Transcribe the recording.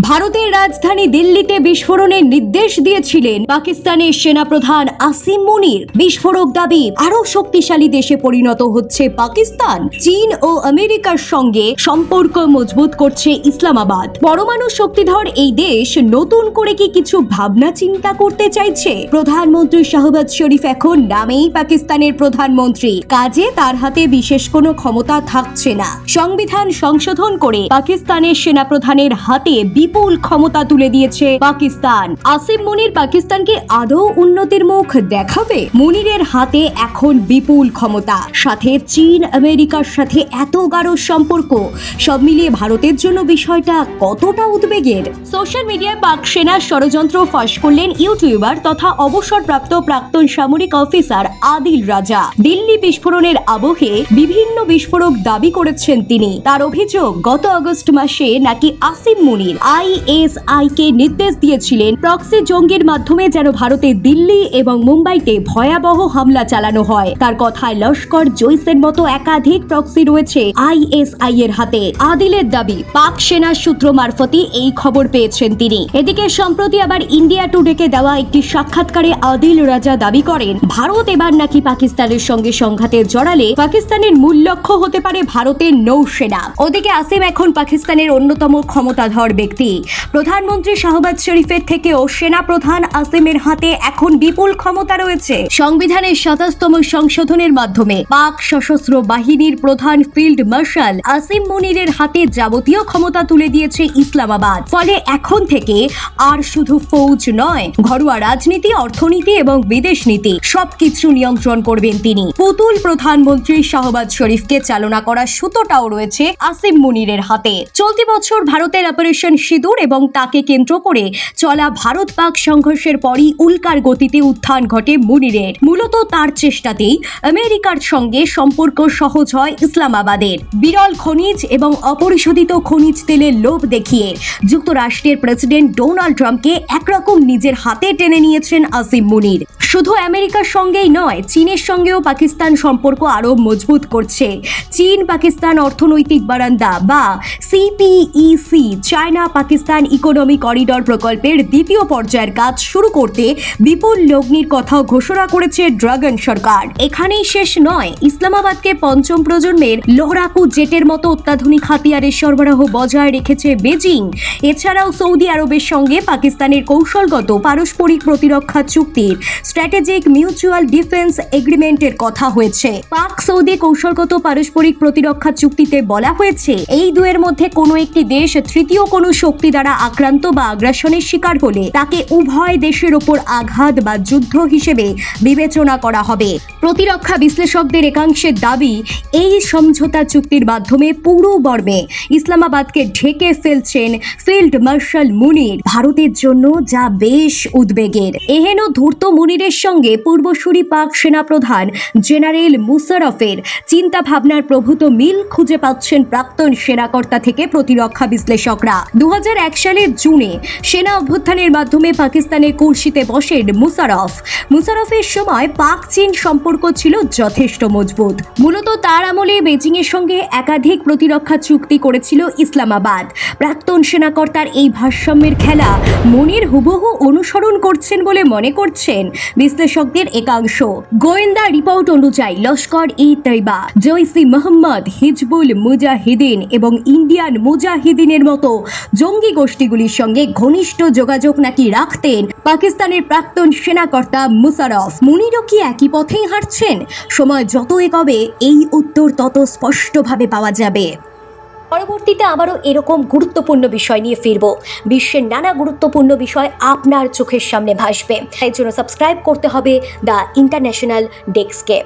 ভারতের রাজধানী দিল্লিতে বিস্ফোরণের নির্দেশ দিয়েছিলেন পাকিস্তানের সেনাপ্রধান আসিম মুনির। বিস্ফোরক দাবি, আরো শক্তিশালী দেশে পরিণত হচ্ছে পাকিস্তান। চীন ও আমেরিকার সঙ্গে সম্পর্ক মজবুত করছে ইসলামাবাদ। পরমাণু শক্তিধর এই দেশ নতুন করে কি কিছু ভাবনা চিন্তা করতে চাইছে? প্রধানমন্ত্রী শাহবাজ শরীফ এখন নামেই পাকিস্তানের প্রধানমন্ত্রী, কাজে তার হাতে বিশেষ কোনো ক্ষমতা থাকছে না। সংবিধান সংশোধন করে পাকিস্তানের সেনাপ্রধানের হাতে বিপুল ক্ষমতা তুলে দিয়েছে পাকিস্তান। আসিম মুনির পাকিস্তানকে আদৌ উন্নতির মুখ দেখাবে? মুনিরের হাতে এখন বিপুল ক্ষমতা, সাথে চীন আমেরিকার সাথে এত গাঢ় সম্পর্ক, সব মিলিয়ে ভারতের জন্য বিষয়টা কতটা উদ্বেগের? সোশ্যাল মিডিয়ায় পাক সেনার ষড়যন্ত্র ফাঁস করলেন ইউটিউবার তথা অবসরপ্রাপ্ত প্রাক্তন সামরিক অফিসার আদিল রাজা। দিল্লি বিস্ফোরণের আবহে বিভিন্ন বিস্ফোরক দাবি করেছেন তিনি। তার অভিযোগ, গত আগস্ট মাসে নাকি আসিম মুনির ISI কে নির্দেশ দিয়েছিলেন প্রক্সি জঙ্গির মাধ্যমে যেন ভারতের দিল্লি এবং মুম্বাইতে ভয়াবহ হামলা চালানো হয়। তার কথায় লস্কর জৈসের মতো একাধিক প্রক্সি রয়েছে ISI এর হাতে। আদিলের দাবি, পাক সেনার সূত্র মারফতই এই খবর পেয়েছেন তিনি। এদিকে সম্প্রতি আবার ইন্ডিয়া টুডেকে দেওয়া একটি সাক্ষাৎকারে আদিল রাজা দাবি করেন, ভারত এবার নাকি পাকিস্তানের সঙ্গে সংঘাতে জড়ালে পাকিস্তানের মূল লক্ষ্য হতে পারে ভারতের নৌসেনা। ওদিকে আসিম এখন পাকিস্তানের অন্যতম ক্ষমতাধর ব্যক্তি। প্রধানমন্ত্রী শাহবাজ শরীফের থেকেও সেনা প্রধান আসিমের হাতে এখন বিপুল ক্ষমতা রয়েছে। সংবিধানের 27তম সংশোধনের মাধ্যমে পাক সশস্ত্র বাহিনীর প্রধান ফিল্ড মার্শাল আসিম মুনিরের হাতে যাবতীয় ক্ষমতা তুলে দিয়েছে ইসলামাবাদ। ফলে এখন থেকে আর শুধু ফৌজ নয়, ঘরোয়া রাজনীতি, অর্থনীতি এবং বিদেশ নীতি সবকিছু নিয়ন্ত্রণ করবেন তিনি। পুতুল প্রধানমন্ত্রী শাহবাজ শরীফকে চালনা করা সুতোটাও রয়েছে আসিম মুনিরের হাতে। চলতি বছর ভারতের অপারেশন সিঁদুর এবং তাকে কেন্দ্র করে চলা ভারত পাক সংঘর্ষের পরই উল্কার গতিতে উত্থান ঘটে মুনিরের। মূলত তার চেষ্টাতেই আমেরিকার সঙ্গে সম্পর্ক সহজ হয় ইসলামাবাদের। বিরল খনিজ এবং অপরিশোধিত খনিজ তেলের লোভ দেখিয়ে যুক্তরাষ্ট্রের প্রেসিডেন্ট ডোনাল্ড ট্রাম্পকে একরকম নিজের হাতে টেনে নিয়েছেন আসিম মুনির। শুধু আমেরিকার সঙ্গেই নয়, চীনের সঙ্গেও পাকিস্তান সম্পর্ক আরো মজবুত করছে। চীন পাকিস্তান অর্থনৈতিক বারান্দা বা CPEC China Pakistan economic corridor প্রকল্পের দ্বিতীয় পর্যায়ের কাজ শুরু করতে বিপুল লগ্নির কথাও ঘোষণা করেছে ড্রাগন সরকার। এখানেই শেষ নয়, ইসলামাবাদকে পঞ্চম প্রজন্মের লড়াকু জেটের মতো অত্যাধুনিক হাতিয়ারের সরবরাহ বজায় রেখেছে বেজিং। এছাড়াও সৌদি আরবের সঙ্গে পাকিস্তানের কৌশলগত পারস্পরিক প্রতিরক্ষা চুক্তির স্ট্র্যাটেজিক মিউচুয়াল ডিফেন্স এগ্রিমেন্টের কথা হয়েছে। পাক সৌদি কৌশলগত পারস্পরিক প্রতিরক্ষা চুক্তিতে বলা হয়েছে, এই দুয়ের মধ্যে কোনো একটি দেশ তৃতীয় কোনো শক্তি দ্বারা আক্রান্ত বা আগ্রাসনের শিকার হলে তাকে উভয় দেশের ওপর আঘাত বা যুদ্ধ হিসেবে বিবেচনা করা হবে। প্রতিরক্ষা বিশ্লেষকদের একাংশের দাবি, এই সমঝোতা চুক্তির মাধ্যমে পুরো বর্মে ইসলামাবাদকে ঢেকে ফেলছেন ফিল্ড মার্শাল মুনির। ভারতের জন্য যা বেশ উদ্বেগের। এহেন ধূর্ত মুনিরের সঙ্গে পূর্বসূরি পাক সেনাপ্রধান জেনারেল মুশারফের চিন্তা ভাবনার প্রভূত মিল খুঁজে পাচ্ছেন প্রাক্তন সেনাকর্তা থেকে প্রতিরক্ষা বিশ্লেষকরা। 2001 সালের জুনে সেনা অভ্যুত্থানের মাধ্যমে পাকিস্তানের কুর্সিতে বসেন মুশারফের সময় পাক চীন সম্পর্ক ছিল যথেষ্ট মজবুত। মূলত তার আমলে বেজিং এর সঙ্গে একাধিক প্রতিরক্ষা চুক্তি করেছিল ইসলামাবাদ। প্রাক্তন সেনাকর্তার এই ভারসাম্যের খেলা মুনির হুবহু অনুসরণ করছেন বলে মনে করছেন বিশ্লেষকদের একাংশ। গোয়েন্দা রিপোর্ট অনুযায়ী লস্কর-ই-তৈবা, জৈশ-ই-মোহাম্মদ, হিজবুল মুজাহিদিন এবং ইন্ডিয়ান মুজাহিদিনের মতো জঙ্গি গোষ্ঠীগুলির সঙ্গে ঘনিষ্ঠ যোগাযোগ নাকি রাখতেন পাকিস্তানের প্রাক্তন সেনাকর্তা মুশারফ। মুনিরও কি একই পথেই হাঁটছেন? সময় যত এগোবে এই উত্তর তত স্পষ্টভাবে পাওয়া যাবে। পরবর্তীতে আবারও এরকম গুরুত্বপূর্ণ বিষয় নিয়ে ফিরব। বিশ্বের নানা গুরুত্বপূর্ণ বিষয় আপনার চোখের সামনে ভাসবে। তাই জন্য সাবস্ক্রাইব করতে হবে দ্য ইন্টারন্যাশনাল ডেস্ককে।